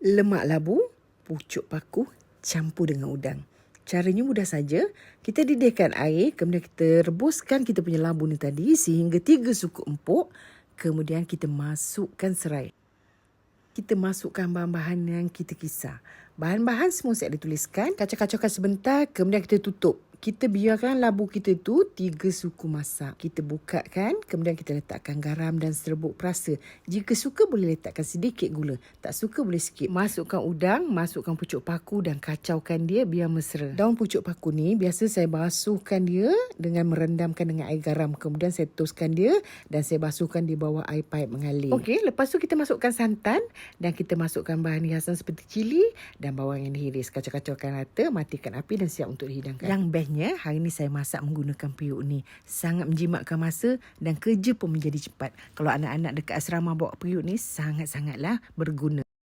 Lemak labu, pucuk paku campur dengan udang. Caranya mudah saja. Kita didihkan air, kemudian kita rebuskan kita punya labu ni tadi sehingga 3 suku empuk. Kemudian kita masukkan serai. Kita masukkan bahan-bahan yang kita kisar. Bahan-bahan semua saya ada tuliskan. Kacau-kacaukan sebentar, kemudian kita tutup. Kita biarkan labu kita tu 3 suku masak. Kita bukakan, kemudian kita letakkan garam dan serbuk perasa. Jika suka boleh letakkan sedikit gula. Tak suka boleh sikit. Masukkan udang, masukkan pucuk paku dan kacaukan dia biar mesra. Daun pucuk paku ni biasa saya basuhkan dia dengan merendamkan dengan air garam. Kemudian saya toskan dia dan saya basuhkan di bawah air paip mengalir. Okey, lepas tu kita masukkan santan dan kita masukkan bahan hiasan seperti cili dan bawang yang dihiris. Kacau-kacaukan rata, matikan api dan siap untuk dihidangkan. Yang bestnya, hari ni saya masak menggunakan periuk ni. Sangat menjimatkan masa dan kerja pun menjadi cepat. Kalau anak-anak dekat asrama bawa periuk ni, sangat-sangatlah berguna.